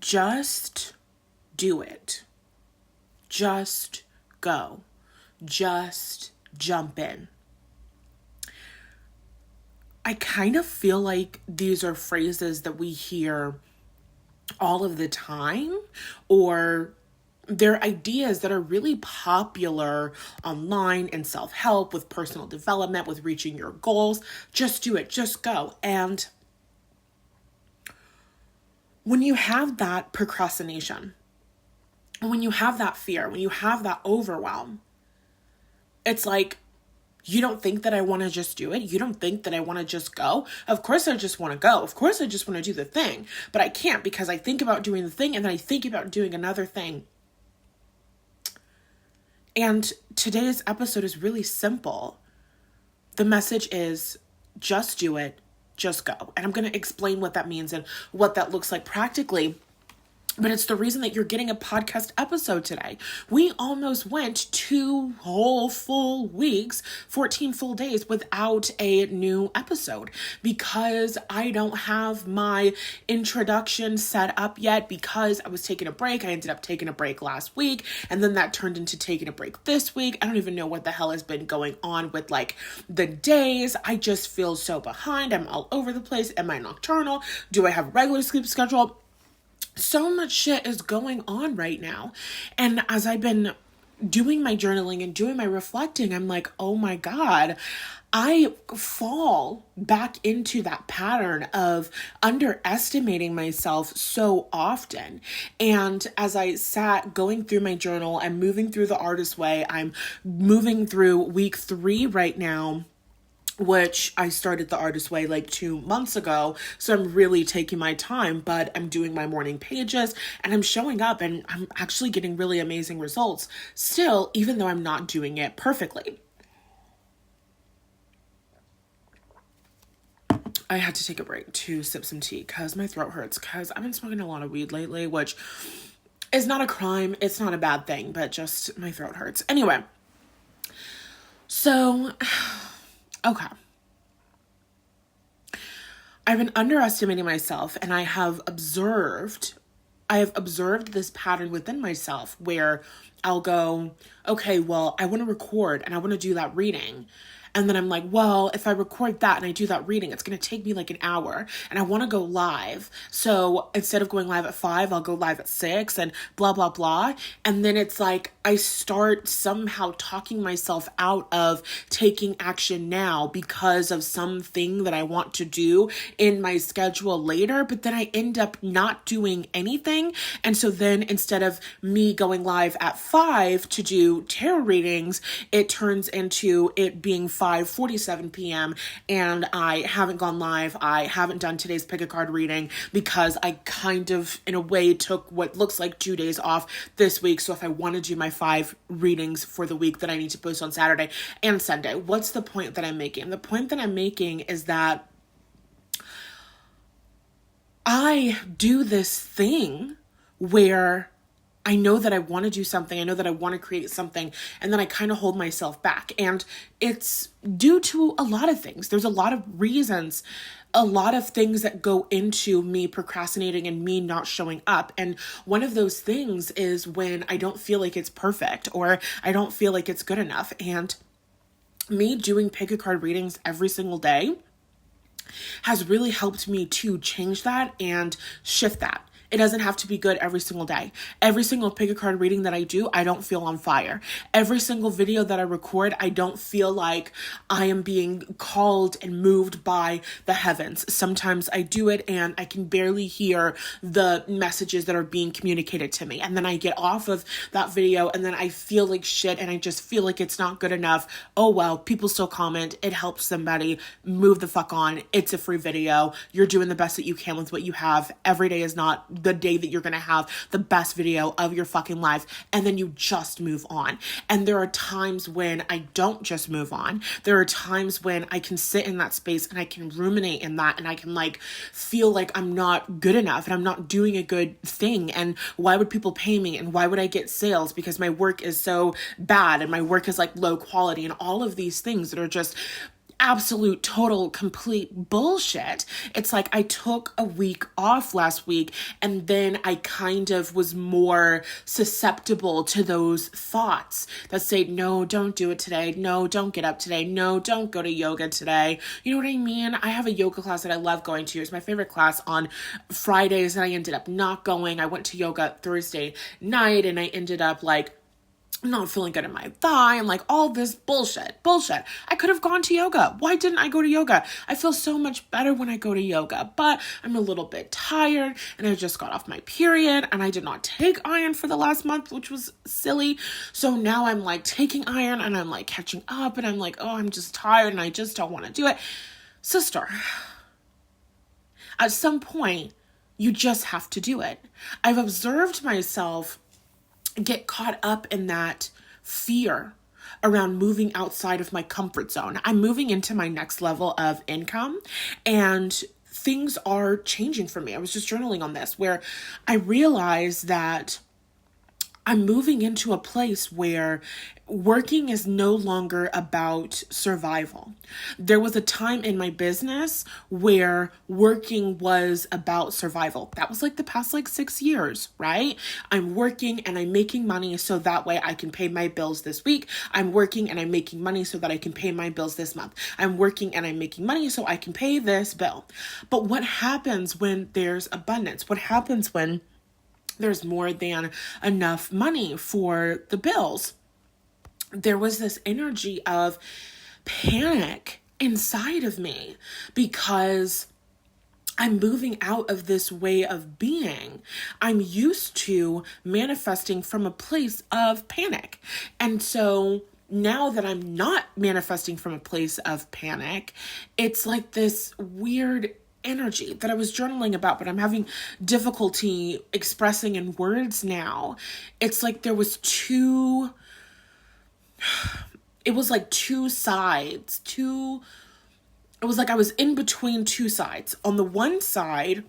just do it. Just go. Just jump in. I kind of feel like these are phrases that we hear all of the time, or they're ideas that are really popular online in self-help, with personal development, with reaching your goals. Just do it, just go. And when you have that procrastination, when you have that fear, when you have that overwhelm, it's like, you don't think that I want to just do it? You don't think that I want to just go? Of course I just want to go. Of course I just want to do the thing. But I can't, because I think about doing the thing and then I think about doing another thing. And today's episode is really simple. The message is just do it, just go. And I'm going to explain what that means and what that looks like practically. But it's the reason that you're getting a podcast episode today. We almost went 2 whole full weeks, 14 full days without a new episode, because I don't have my introduction set up yet, because I was taking a break. I ended up taking a break last week, and then that turned into taking a break this week. I don't even know what the hell has been going on with like the days. I just feel so behind. I'm all over the place. Am I nocturnal? Do I have a regular sleep schedule? So much shit is going on right now. And as I've been doing my journaling and doing my reflecting, I'm like, oh my God, I fall back into that pattern of underestimating myself so often. And as I sat going through my journal, I'm moving through the artist way. I'm moving through week 3 right now, which I started the artist way like 2 months ago. So I'm really taking my time, but I'm doing my morning pages and I'm showing up and I'm actually getting really amazing results still, even though I'm not doing it perfectly. I had to take a break to sip some tea because my throat hurts, because I've been smoking a lot of weed lately, which is not a crime. It's not a bad thing, but just my throat hurts. Anyway, so okay. I've been underestimating myself, and I have observed this pattern within myself where I'll go, okay, well, I want to record and I want to do that reading. And then I'm like, well, if I record that and I do that reading, it's going to take me like an hour and I want to go live. So instead of going live at 5, I'll go live at 6 and blah, blah, blah. And then it's like, I start somehow talking myself out of taking action now because of something that I want to do in my schedule later, but then I end up not doing anything. And so then instead of me going live at 5 to do tarot readings, it turns into it being 5:47 p.m. and I haven't gone live. I haven't done today's pick a card reading because I kind of, in a way, took what looks like 2 days off this week. So if I want to do my 5 readings for the week that I need to post on Saturday and Sunday, what's the point that I'm making? The point that I'm making is that I do this thing where I know that I want to do something. I know that I want to create something. And then I kind of hold myself back. And it's due to a lot of things. There's a lot of reasons, a lot of things that go into me procrastinating and me not showing up. And one of those things is when I don't feel like it's perfect or I don't feel like it's good enough. And me doing pick a card readings every single day has really helped me to change that and shift that. It doesn't have to be good every single day. Every single pick a card reading that I do, I don't feel on fire. Every single video that I record, I don't feel like I am being called and moved by the heavens. Sometimes I do it and I can barely hear the messages that are being communicated to me. And then I get off of that video and then I feel like shit and I just feel like it's not good enough. Oh well, people still comment. It helps somebody. Move the fuck on. It's a free video. You're doing the best that you can with what you have. Every day is not the day that you're going to have the best video of your fucking life, and then you just move on. And there are times when I don't just move on. There are times when I can sit in that space and I can ruminate in that and I can like feel like I'm not good enough and I'm not doing a good thing. And why would people pay me? And why would I get sales? Because my work is so bad and my work is like low quality and all of these things that are just absolute, total, complete bullshit. It's like I took a week off last week, and then I kind of was more susceptible to those thoughts that say, no, don't do it today. No, don't get up today. No, don't go to yoga today. You know what I mean? I have a yoga class that I love going to. It's my favorite class on Fridays, and I ended up not going. I went to yoga Thursday night, and I ended up like not feeling good in my thigh and like all this bullshit. I could have gone to yoga. Why didn't I go to yoga? I feel so much better when I go to yoga, but I'm a little bit tired, and I just got off my period, and I did not take iron for the last month, which was silly. So now I'm like taking iron, and I'm like catching up, and I'm like, oh, I'm just tired, and I just don't want to do it. Sister, at some point, you just have to do it. I've observed myself get caught up in that fear around moving outside of my comfort zone. I'm moving into my next level of income, and things are changing for me. I was just journaling on this, where I realized that I'm moving into a place where working is no longer about survival. There was a time in my business where working was about survival. That was like the past 6 years, right? I'm working and I'm making money so that way I can pay my bills this week. I'm working and I'm making money so that I can pay my bills this month. I'm working and I'm making money so I can pay this bill. But what happens when there's abundance? What happens when there's more than enough money for the bills? There was this energy of panic inside of me because I'm moving out of this way of being. I'm used to manifesting from a place of panic. And so now that I'm not manifesting from a place of panic, it's like this weird energy that I was journaling about, but I'm having difficulty expressing in words now. It's like there was two sides. It was like I was in between two sides. On the one side,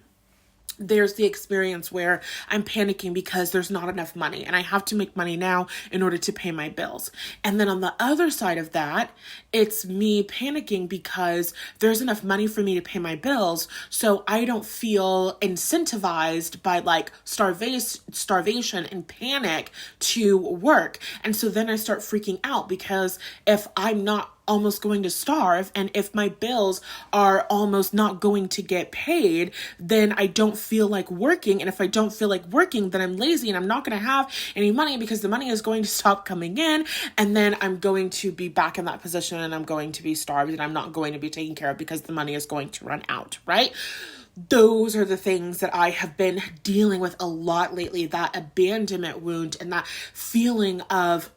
there's the experience where I'm panicking because there's not enough money and I have to make money now in order to pay my bills. And then on the other side of that, it's me panicking because there's enough money for me to pay my bills, so I don't feel incentivized by starvation and panic to work. And so then I start freaking out because if I'm not almost going to starve, and if my bills are almost not going to get paid, then I don't feel like working. And if I don't feel like working, then I'm lazy and I'm not going to have any money because the money is going to stop coming in. And then I'm going to be back in that position and I'm going to be starved and I'm not going to be taken care of because the money is going to run out, right? Those are the things that I have been dealing with a lot lately, that abandonment wound and that feeling of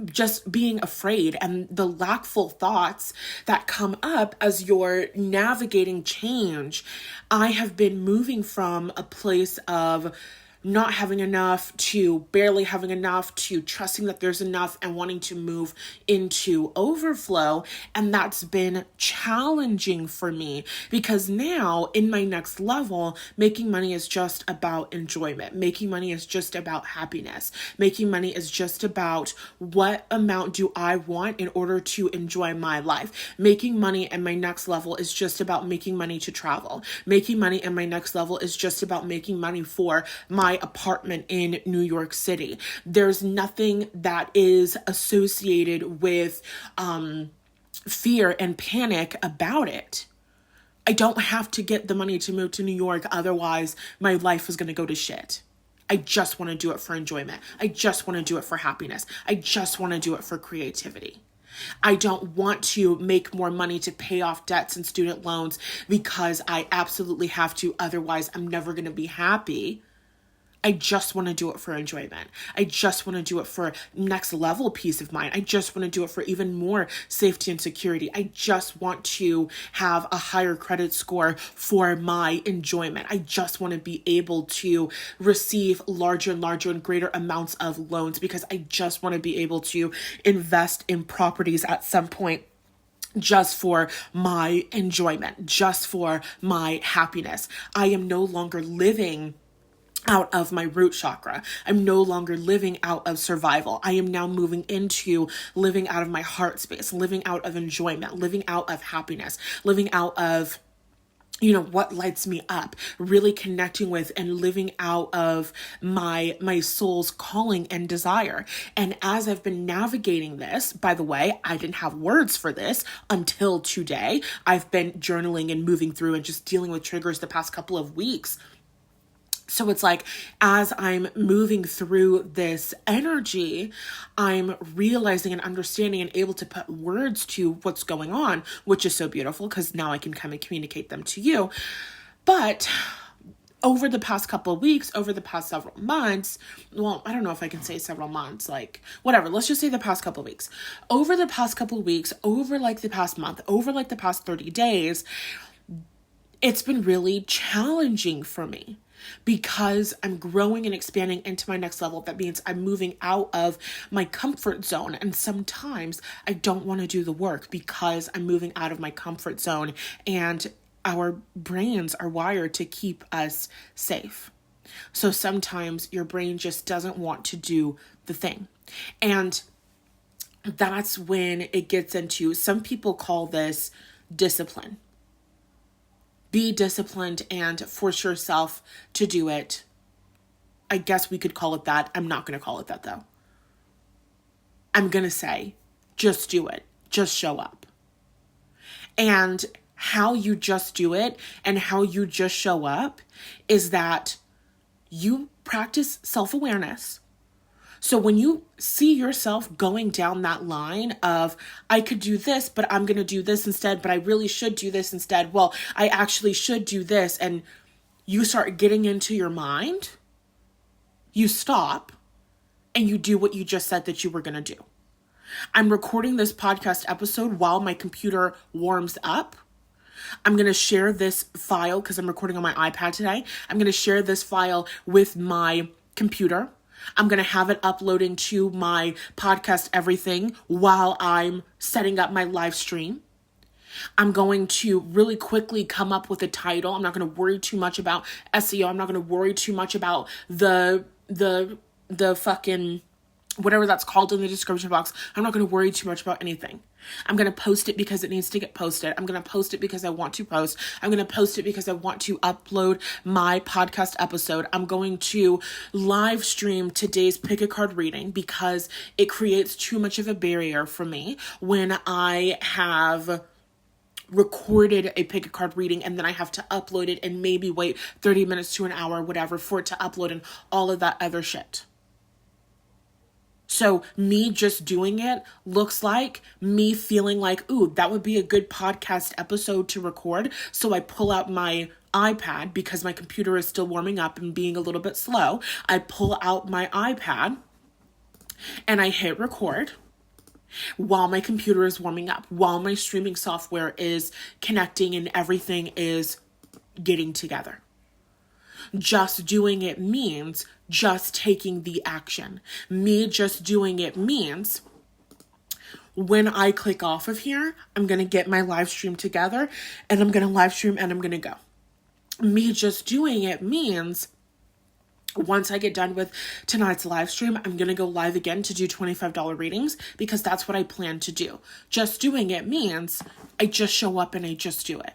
just being afraid and the lackful thoughts that come up as you're navigating change. I have been moving from a place of not having enough to barely having enough to trusting that there's enough and wanting to move into overflow. And that's been challenging for me because now in my next level, making money is just about enjoyment. Making money is just about happiness. Making money is just about what amount do I want in order to enjoy my life. Making money in my next level is just about making money to travel. Making money in my next level is just about making money for my apartment in New York City. There's nothing that is associated with fear and panic about it. I don't have to get the money to move to New York, otherwise my life is going to go to shit. I just want to do it for enjoyment. I just want to do it for happiness. I just want to do it for creativity. I don't want to make more money to pay off debts and student loans because I absolutely have to, otherwise I'm never going to be happy. I just want to do it for enjoyment. I just want to do it for next level peace of mind. I just want to do it for even more safety and security. I just want to have a higher credit score for my enjoyment. I just want to be able to receive larger and larger and greater amounts of loans because I just want to be able to invest in properties at some point just for my enjoyment, just for my happiness. I am no longer living out of my root chakra. I'm no longer living out of survival. I am now moving into living out of my heart space, living out of enjoyment, living out of happiness, living out of what lights me up, really connecting with and living out of my soul's calling and desire. And as I've been navigating this, by the way, I didn't have words for this until today. I've been journaling and moving through and just dealing with triggers the past couple of weeks. So it's like, as I'm moving through this energy, I'm realizing and understanding and able to put words to what's going on, which is so beautiful because now I can kind of communicate them to you. But over the past couple of weeks, over the past several months, well, I don't know if I can say several months, like whatever, let's just say the past couple of weeks. Over the past couple of weeks, over like the past month, over like the past 30 days, it's been really challenging for me. Because I'm growing and expanding into my next level. That means I'm moving out of my comfort zone. And sometimes I don't want to do the work because I'm moving out of my comfort zone. And our brains are wired to keep us safe. So sometimes your brain just doesn't want to do the thing. And that's when it gets into, some people call this discipline. Be disciplined and force yourself to do it. I guess we could call it that. I'm not going to call it that though. I'm going to say, just do it. Just show up. And how you just do it and how you just show up is that you practice self-awareness. So when you see yourself going down that line of, I could do this, but I'm going to do this instead, but I really should do this instead. Well, I actually should do this. And you start getting into your mind, you stop and you do what you just said that you were going to do. I'm recording this podcast episode while my computer warms up. I'm going to share this file because I'm recording on my iPad today. I'm going to share this file with my computer. I'm going to have it uploading to my podcast everything while I'm setting up my live stream. I'm going to really quickly come up with a title. I'm not going to worry too much about SEO. I'm not going to worry too much about the fucking whatever that's called in the description box. I'm not going to worry too much about anything. I'm going to post it because it needs to get posted. I'm going to post it because I want to post. I'm going to post it because I want to upload my podcast episode. I'm going to live stream today's pick a card reading because it creates too much of a barrier for me when I have recorded a pick a card reading and then I have to upload it and maybe wait 30 minutes to an hour, whatever, for it to upload and all of that other shit. So me just doing it looks like me feeling like, ooh, that would be a good podcast episode to record. So I pull out my iPad because my computer is still warming up and being a little bit slow. I pull out my iPad and I hit record while my computer is warming up, while my streaming software is connecting and everything is getting together. Just doing it means just taking the action. Me just doing it means when I click off of here, I'm going to get my live stream together and I'm going to live stream and I'm going to go. Me just doing it means once I get done with tonight's live stream, I'm going to go live again to do $25 readings because that's what I plan to do. Just doing it means I just show up and I just do it.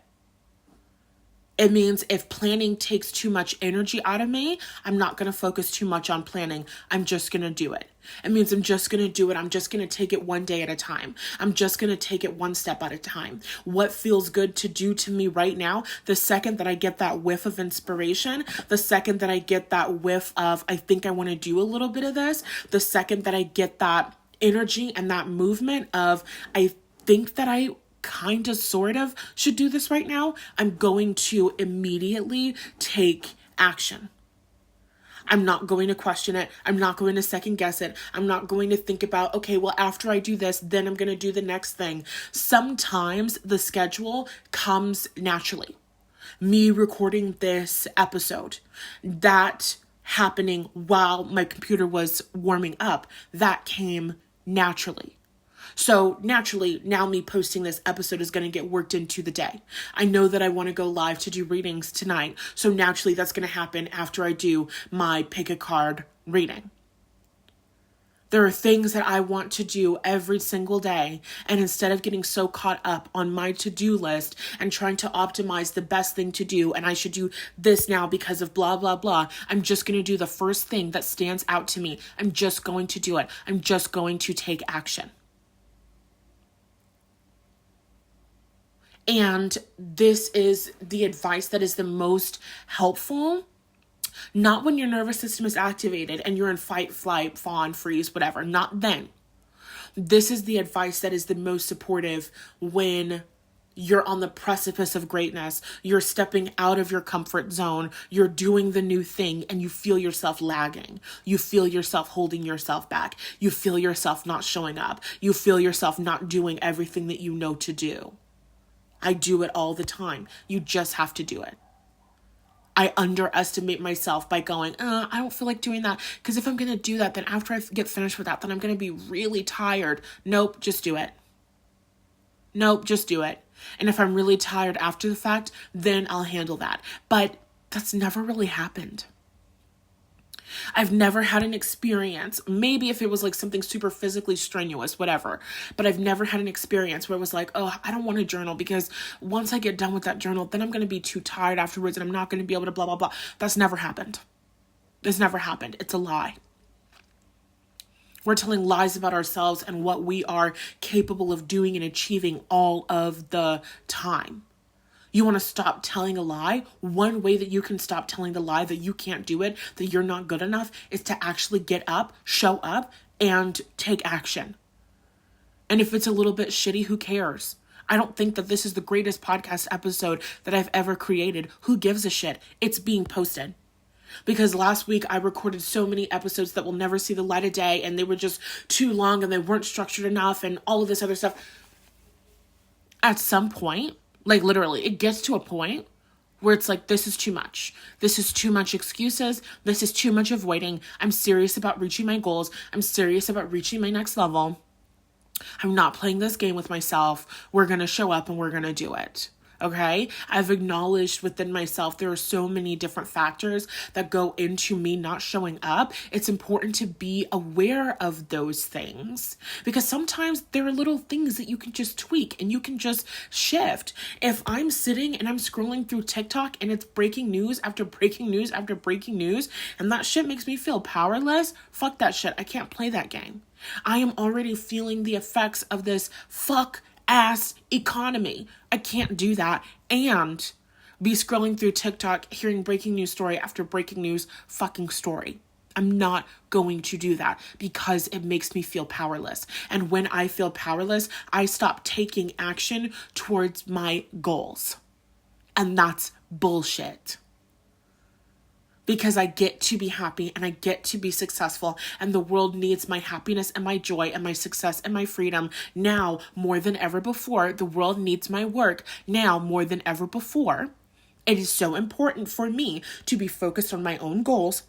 It means if planning takes too much energy out of me, I'm not going to focus too much on planning. I'm just going to do it. It means I'm just going to do it. I'm just going to take it one day at a time. I'm just going to take it one step at a time. What feels good to do to me right now, the second that I get that whiff of inspiration, the second that I get that whiff of, I think I want to do a little bit of this, the second that I get that energy and that movement of, I think that I kind of sort of should do this right now, I'm going to immediately take action. I'm not going to question it. I'm not going to second guess it. I'm not going to think about, okay, well, after I do this, then I'm going to do the next thing. Sometimes the schedule comes naturally. Me recording this episode, that happening while my computer was warming up, that came naturally. So naturally, now me posting this episode is going to get worked into the day. I know that I want to go live to do readings tonight. So naturally, that's going to happen after I do my pick a card reading. There are things that I want to do every single day. And instead of getting so caught up on my to-do list and trying to optimize the best thing to do, and I should do this now because of blah, blah, blah, I'm just going to do the first thing that stands out to me. I'm just going to do it. I'm just going to take action. And this is the advice that is the most helpful. Not when your nervous system is activated and you're in fight, flight, fawn, freeze, whatever. Not then. This is the advice that is the most supportive when you're on the precipice of greatness. You're stepping out of your comfort zone. You're doing the new thing and you feel yourself lagging. You feel yourself holding yourself back. You feel yourself not showing up. You feel yourself not doing everything that you know to do. I do it all the time. You just have to do it. I underestimate myself by going, I don't feel like doing that. Because if I'm going to do that, then after I get finished with that, then I'm going to be really tired. Nope, just do it. Nope, just do it. And if I'm really tired after the fact, then I'll handle that. But that's never really happened. I've never had an experience, maybe if it was like something super physically strenuous, whatever, but I've never had an experience where it was like, oh, I don't want to journal because once I get done with that journal, then I'm going to be too tired afterwards and I'm not going to be able to blah, blah, blah. That's never happened. It's never happened. It's a lie. We're telling lies about ourselves and what we are capable of doing and achieving all of the time. You want to stop telling a lie? One way that you can stop telling the lie that you can't do it, that you're not good enough, is to actually get up, show up, and take action. And if it's a little bit shitty, who cares? I don't think that this is the greatest podcast episode that I've ever created. Who gives a shit? It's being posted. Because last week I recorded so many episodes that will never see the light of day, and they were just too long and they weren't structured enough and all of this other stuff. At some point, like literally, it gets to a point where it's like, this is too much. This is too much excuses. This is too much avoiding. I'm serious about reaching my goals. I'm serious about reaching my next level. I'm not playing this game with myself. We're going to show up and we're going to do it. Okay? I've acknowledged within myself there are so many different factors that go into me not showing up. It's important to be aware of those things because sometimes there are little things that you can just tweak and you can just shift. If I'm sitting and I'm scrolling through TikTok and it's breaking news after breaking news after breaking news and that shit makes me feel powerless, fuck that shit. I can't play that game. I am already feeling the effects of this ass economy. I can't do that and be scrolling through TikTok hearing breaking news story after breaking news fucking story. I'm not going to do that because it makes me feel powerless. And when I feel powerless, I stop taking action towards my goals. And that's bullshit. Because I get to be happy and I get to be successful and the world needs my happiness and my joy and my success and my freedom now more than ever before. The world needs my work now more than ever before. It is so important for me to be focused on my own goals,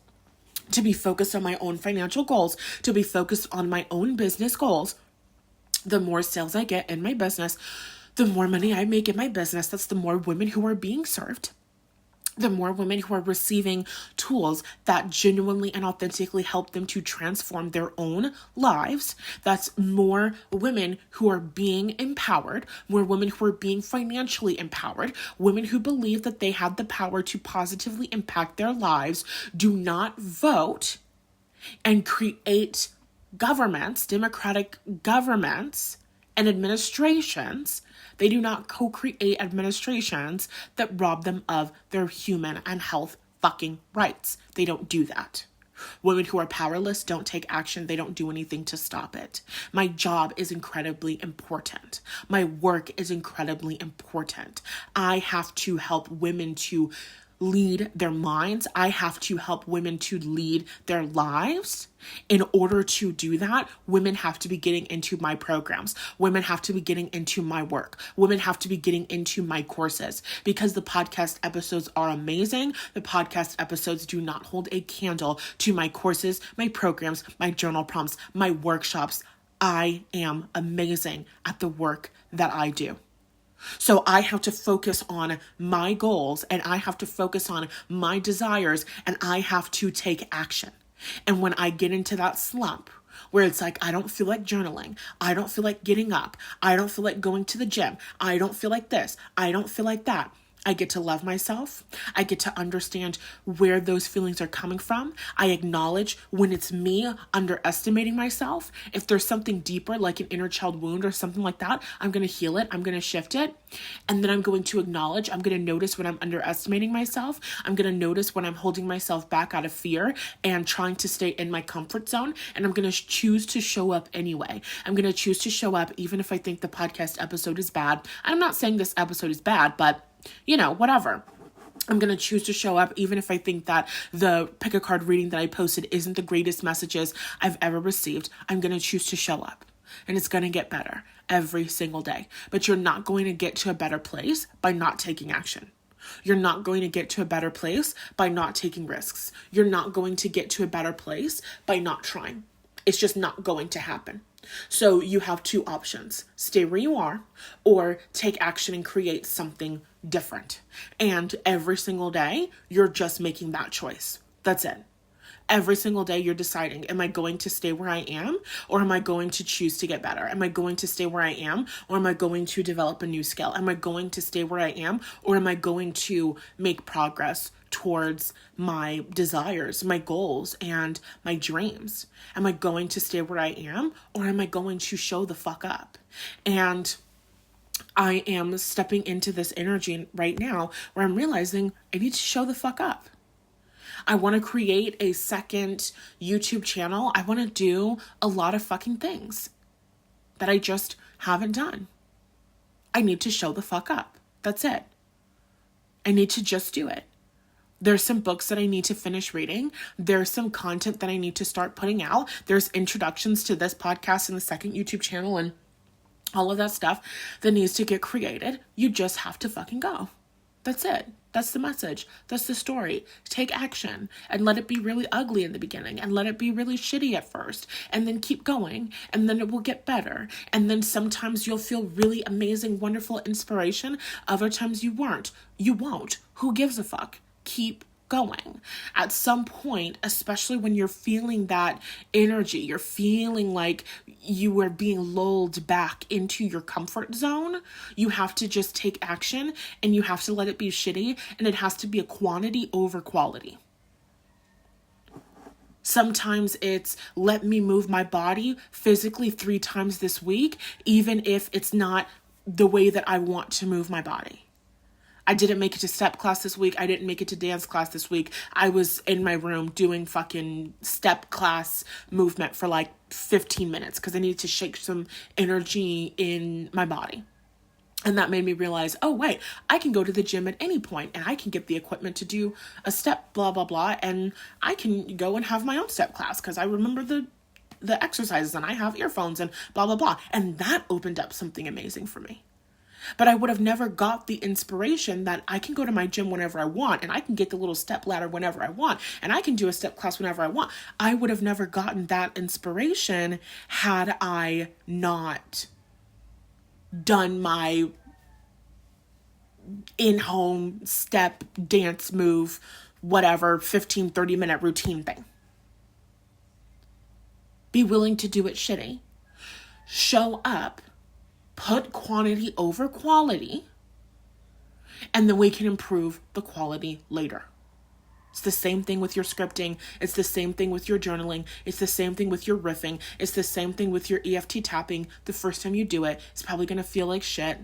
to be focused on my own financial goals, to be focused on my own business goals. The more sales I get in my business, the more money I make in my business. That's the more women who are being served. The more women who are receiving tools that genuinely and authentically help them to transform their own lives. That's more women who are being empowered, more women who are being financially empowered, women who believe that they have the power to positively impact their lives, do not vote and create governments, democratic governments and administrations. They do not co-create administrations that rob them of their human and health fucking rights. They don't do that. Women who are powerless don't take action. They don't do anything to stop it. My job is incredibly important. My work is incredibly important. I have to help women to lead their minds. I have to help women to lead their lives. In order to do that, women have to be getting into my programs. Women have to be getting into my work. Women have to be getting into my courses because the podcast episodes are amazing. The podcast episodes do not hold a candle to my courses, my programs, my journal prompts, my workshops. I am amazing at the work that I do. So I have to focus on my goals, and I have to focus on my desires, and I have to take action. And when I get into that slump where it's like, I don't feel like journaling, I don't feel like getting up, I don't feel like going to the gym, I don't feel like this, I don't feel like that, I get to love myself. I get to understand where those feelings are coming from. I acknowledge when it's me underestimating myself. If there's something deeper, like an inner child wound or something like that, I'm going to heal it. I'm going to shift it. And then I'm going to acknowledge, I'm going to notice when I'm underestimating myself. I'm going to notice when I'm holding myself back out of fear and trying to stay in my comfort zone. And I'm going to choose to show up anyway. I'm going to choose to show up even if I think the podcast episode is bad. I'm not saying this episode is bad, but whatever. I'm going to choose to show up even if I think that the pick a card reading that I posted isn't the greatest messages I've ever received. I'm going to choose to show up, and it's going to get better every single day. But you're not going to get to a better place by not taking action. You're not going to get to a better place by not taking risks. You're not going to get to a better place by not trying. It's just not going to happen. So you have two options: stay where you are, or take action and create something different. And every single day, you're just making that choice. That's it. Every single day, you're deciding, am I going to stay where I am, or am I going to choose to get better? Am I going to stay where I am, or am I going to develop a new skill? Am I going to stay where I am, or am I going to make progress towards my desires, my goals, and my dreams? Am I going to stay where I am, or am I going to show the fuck up? And I am stepping into this energy right now where I'm realizing I need to show the fuck up. I want to create a second YouTube channel. I want to do a lot of fucking things that I just haven't done. I need to show the fuck up. That's it. I need to just do it. There's some books that I need to finish reading. There's some content that I need to start putting out. There's introductions to this podcast and the second YouTube channel and all of that stuff that needs to get created. You just have to fucking go. That's it. That's the message. That's the story. Take action and let it be really ugly in the beginning and let it be really shitty at first and then keep going and then it will get better. And then sometimes you'll feel really amazing, wonderful inspiration. Other times you won't. Who gives a fuck? Keep going. At some point, especially when you're feeling that energy, you're feeling like you are being lulled back into your comfort zone, you have to just take action and you have to let it be shitty, and it has to be a quantity over quality. Sometimes it's let me move my body physically 3 times this week, even if it's not the way that I want to move my body. I didn't make it to step class this week. I didn't make it to dance class this week. I was in my room doing fucking step class movement for like 15 minutes because I needed to shake some energy in my body. And that made me realize, oh, wait, I can go to the gym at any point and I can get the equipment to do a step, blah, blah, blah. And I can go and have my own step class because I remember the exercises and I have earphones and blah, blah, blah. And that opened up something amazing for me. But I would have never got the inspiration that I can go to my gym whenever I want and I can get the little step ladder whenever I want and I can do a step class whenever I want. I would have never gotten that inspiration had I not done my in-home step, dance, move, whatever, 15, 30-minute routine thing. Be willing to do it shitty. Show up. Put quantity over quality, and then we can improve the quality later. It's the same thing with your scripting. It's the same thing with your journaling. It's the same thing with your riffing. It's the same thing with your EFT tapping. The first time you do it, it's probably going to feel like shit.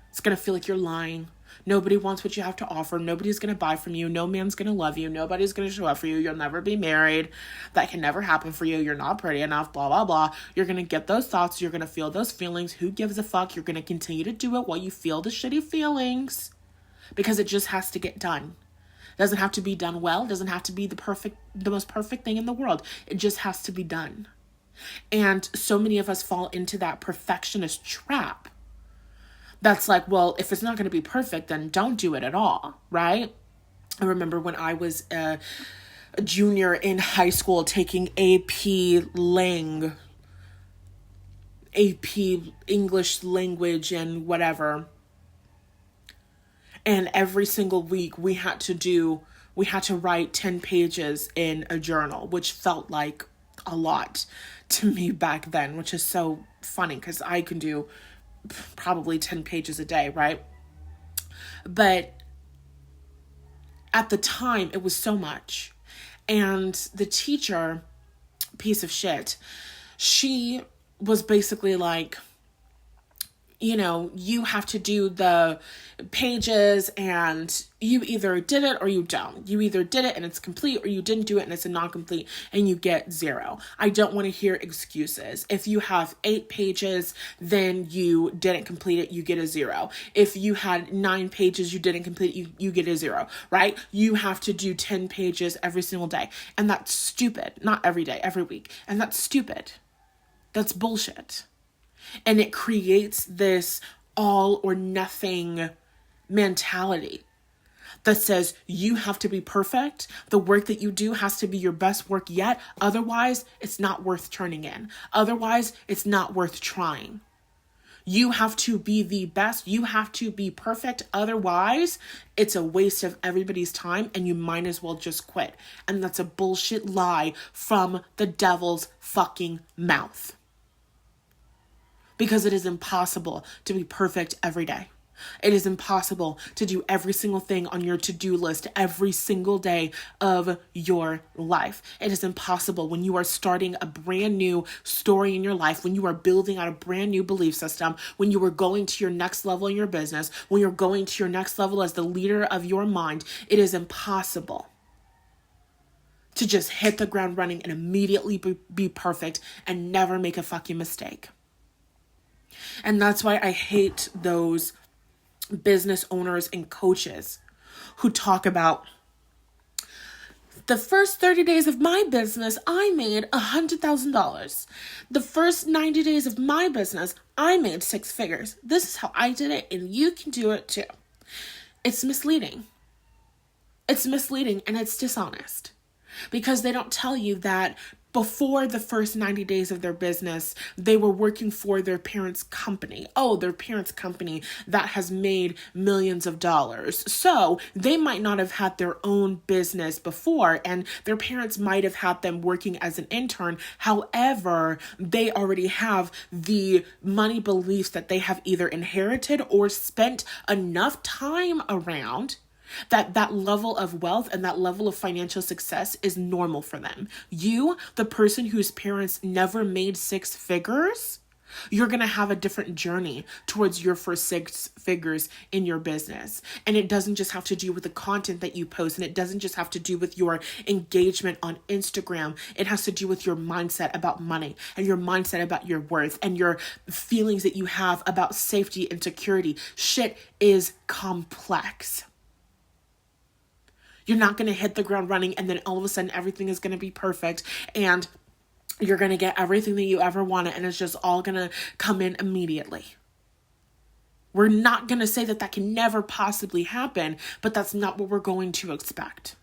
It's going to feel like you're lying. Nobody wants what you have to offer. Nobody's going to buy from you. No man's going to love you. Nobody's going to show up for you. You'll never be married. That can never happen for you. You're not pretty enough, blah, blah, blah. You're going to get those thoughts. You're going to feel those feelings. Who gives a fuck? You're going to continue to do it while you feel the shitty feelings because it just has to get done. It doesn't have to be done well. It doesn't have to be the most perfect thing in the world. It just has to be done. And so many of us fall into that perfectionist trap. That's like, well, if it's not going to be perfect, then don't do it at all, right? I remember when I was a junior in high school taking AP Lang AP English language and whatever. And every single week we had to write 10 pages in a journal, which felt like a lot to me back then, which is so funny because I can do probably 10 pages a day, right? But at the time, it was so much. And the teacher, piece of shit, she was basically like, you have to do the pages and you either did it or you don't. You either did it and it's complete or you didn't do it and it's a non-complete and you get 0. I don't want to hear excuses. If you have 8 pages, then you didn't complete it, you get a 0. If you had 9 pages, you didn't complete it, you get a 0, right? You have to do 10 pages every single day. And that's stupid. Not every day, every week. And that's stupid. That's bullshit. And it creates this all or nothing mentality that says you have to be perfect. The work that you do has to be your best work yet. Otherwise, it's not worth turning in. Otherwise, it's not worth trying. You have to be the best. You have to be perfect. Otherwise, it's a waste of everybody's time and you might as well just quit. And that's a bullshit lie from the devil's fucking mouth. Because it is impossible to be perfect every day. It is impossible to do every single thing on your to-do list every single day of your life. It is impossible when you are starting a brand new story in your life, when you are building out a brand new belief system, when you are going to your next level in your business, when you're going to your next level as the leader of your mind. It is impossible to just hit the ground running and immediately be perfect and never make a fucking mistake. And that's why I hate those business owners and coaches who talk about the first 30 days of my business, I made $100,000. The first 90 days of my business, I made 6 figures. This is how I did it, and you can do it too. It's misleading. It's misleading and it's dishonest because they don't tell you that before the first 90 days of their business, they were working for their parents' company. Oh, their parents' company that has made millions of dollars. So they might not have had their own business before, and their parents might have had them working as an intern. However, they already have the money beliefs that they have either inherited or spent enough time around that level of wealth and that level of financial success is normal for them. You, the person whose parents never made 6 figures, you're going to have a different journey towards your first 6 figures in your business. And it doesn't just have to do with the content that you post, and it doesn't just have to do with your engagement on Instagram. It has to do with your mindset about money and your mindset about your worth and your feelings that you have about safety and security. Shit is complex. You're not going to hit the ground running and then all of a sudden everything is going to be perfect and you're going to get everything that you ever wanted and it's just all going to come in immediately. We're not going to say that can never possibly happen, but that's not what we're going to expect.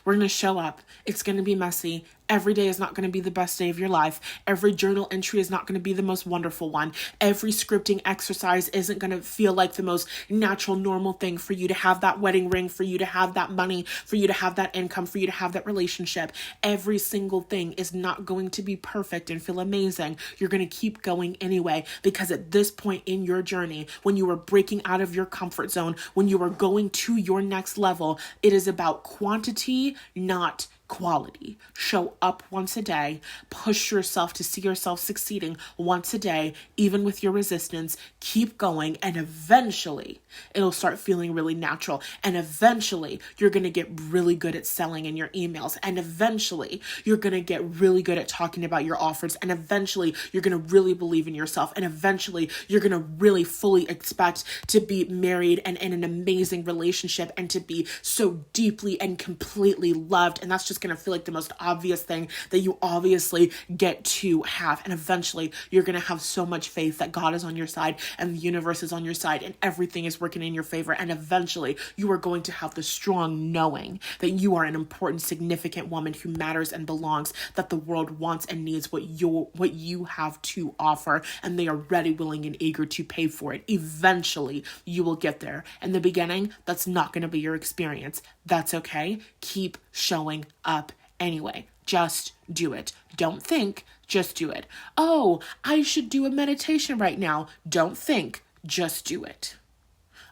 We're going to show up. It's going to be messy. Every day is not going to be the best day of your life. Every journal entry is not going to be the most wonderful one. Every scripting exercise isn't going to feel like the most natural, normal thing for you to have that wedding ring, for you to have that money, for you to have that income, for you to have that relationship. Every single thing is not going to be perfect and feel amazing. You're going to keep going anyway, because at this point in your journey, when you are breaking out of your comfort zone, when you are going to your next level, it is about quantity, not quality. Show up once a day. Push yourself to see yourself succeeding once a day, even with your resistance. Keep going, and eventually it'll start feeling really natural. And eventually you're going to get really good at selling in your emails. And eventually you're going to get really good at talking about your offers. And eventually you're going to really believe in yourself. And eventually you're going to really fully expect to be married and in an amazing relationship and to be so deeply and completely loved. And that's just going to feel like the most obvious thing that you obviously get to have. And eventually you're going to have so much faith that God is on your side and the universe is on your side and everything is working in your favor. And eventually you are going to have the strong knowing that you are an important, significant woman who matters and belongs, that the world wants and needs what you have to offer, and they are ready, willing, and eager to pay for it. Eventually you will get there. In the beginning, that's not going to be your experience. That's okay. Keep showing up anyway. Just do it. Don't think, just do it. Oh, I should do a meditation right now. Don't think, just do it.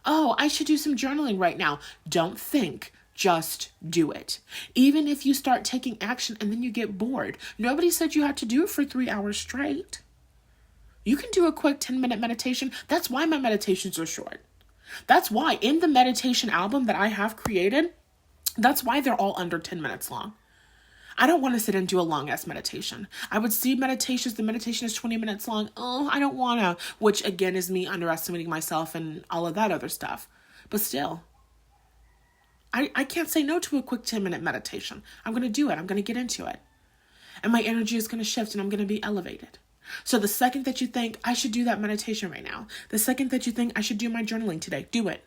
Oh, I should do some journaling right now. Don't think, just do it. Even if you start taking action and then you get bored, nobody said you had to do it for 3 hours straight. You can do a quick 10-minute meditation. That's why my meditations are short. That's why in the meditation album that I have created, that's why they're all under 10 minutes long. I don't want to sit and do a long ass meditation. I would see meditations, the meditation is 20 minutes long. Oh, I don't want to, which again is me underestimating myself and all of that other stuff. But still, I can't say no to a quick 10-minute meditation. I'm going to do it. I'm going to get into it. And my energy is going to shift and I'm going to be elevated. So the second that you think I should do that meditation right now, the second that you think I should do my journaling today, do it.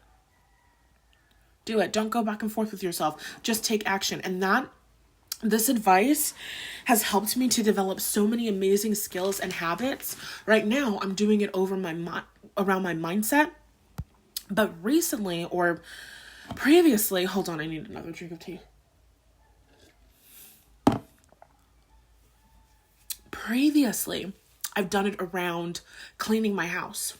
Do it. Don't go back and forth with yourself. Just take action. And this advice has helped me to develop so many amazing skills and habits. Right now, I'm doing it around my mindset. But recently or previously, hold on, I need another drink of tea. Previously, I've done it around cleaning my house.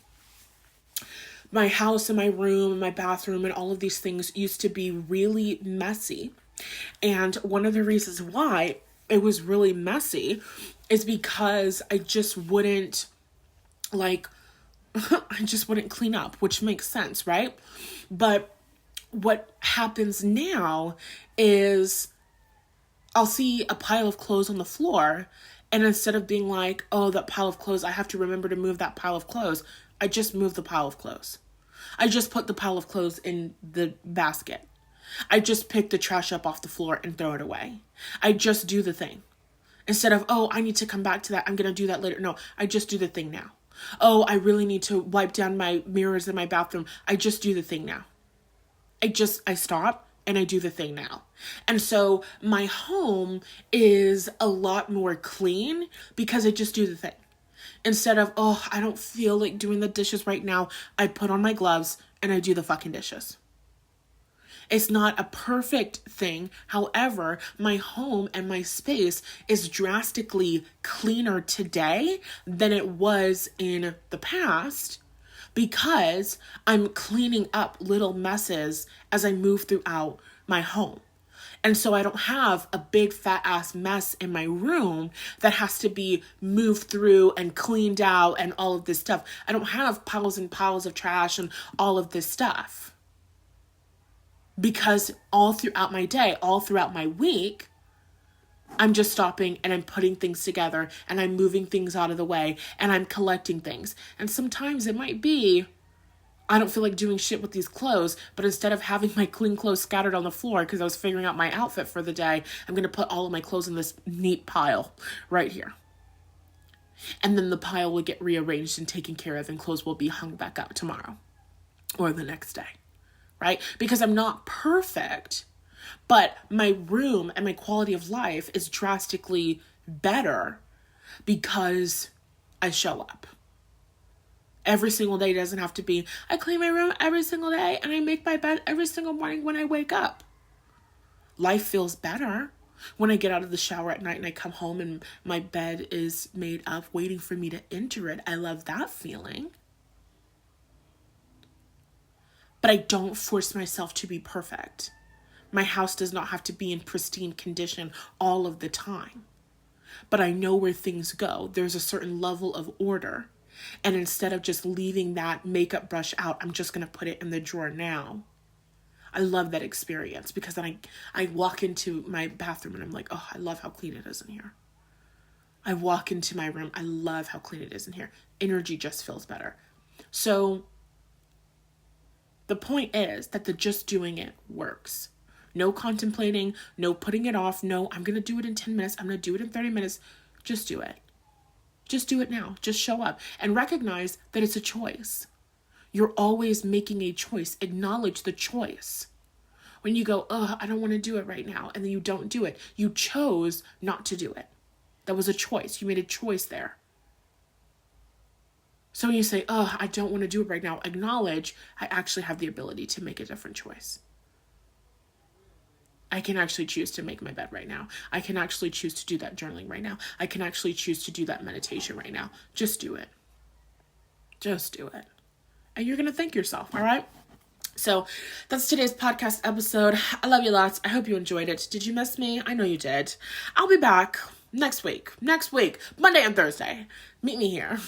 My house and my room and my bathroom and all of these things used to be really messy. And one of the reasons why it was really messy is because I just wouldn't clean up, which makes sense, right? But what happens now is I'll see a pile of clothes on the floor, and instead of being like, oh, that pile of clothes, I have to remember to move that pile of clothes, I just move the pile of clothes. I just put the pile of clothes in the basket. I just pick the trash up off the floor and throw it away. I just do the thing. Instead of, oh, I need to come back to that, I'm going to do that later. No, I just do the thing now. Oh, I really need to wipe down my mirrors in my bathroom. I just do the thing now. I stop and I do the thing now. And so my home is a lot more clean because I just do the thing. Instead of, oh, I don't feel like doing the dishes right now, I put on my gloves and I do the fucking dishes. It's not a perfect thing. However, my home and my space is drastically cleaner today than it was in the past because I'm cleaning up little messes as I move throughout my home. And so I don't have a big fat ass mess in my room that has to be moved through and cleaned out and all of this stuff. I don't have piles and piles of trash and all of this stuff. Because all throughout my day, all throughout my week, I'm just stopping and I'm putting things together and I'm moving things out of the way and I'm collecting things. And sometimes it might be, I don't feel like doing shit with these clothes, but instead of having my clean clothes scattered on the floor because I was figuring out my outfit for the day, I'm going to put all of my clothes in this neat pile right here. And then the pile will get rearranged and taken care of and clothes will be hung back up tomorrow or the next day. Right? Because I'm not perfect, but my room and my quality of life is drastically better because I show up. Every single day doesn't have to be, I clean my room every single day and I make my bed every single morning when I wake up. Life feels better when I get out of the shower at night and I come home and my bed is made up waiting for me to enter it. I love that feeling. But I don't force myself to be perfect. My house does not have to be in pristine condition all of the time. But I know where things go. There's a certain level of order. And instead of just leaving that makeup brush out, I'm just going to put it in the drawer now. I love that experience because then I walk into my bathroom and I'm like, oh, I love how clean it is in here. I walk into my room. I love how clean it is in here. Energy just feels better. So the point is that the just doing it works. No contemplating, no putting it off. No, I'm going to do it in 10 minutes. I'm going to do it in 30 minutes. Just do it. Just do it now. Just show up and recognize that it's a choice. You're always making a choice. Acknowledge the choice. When you go, oh, I don't want to do it right now, and then you don't do it, you chose not to do it. That was a choice. You made a choice there. So when you say, oh, I don't want to do it right now, acknowledge I actually have the ability to make a different choice. I can actually choose to make my bed right now. I can actually choose to do that journaling right now. I can actually choose to do that meditation right now. Just do it. Just do it. And you're going to thank yourself, all right? So that's today's podcast episode. I love you lots. I hope you enjoyed it. Did you miss me? I know you did. I'll be back next week, Monday and Thursday. Meet me here.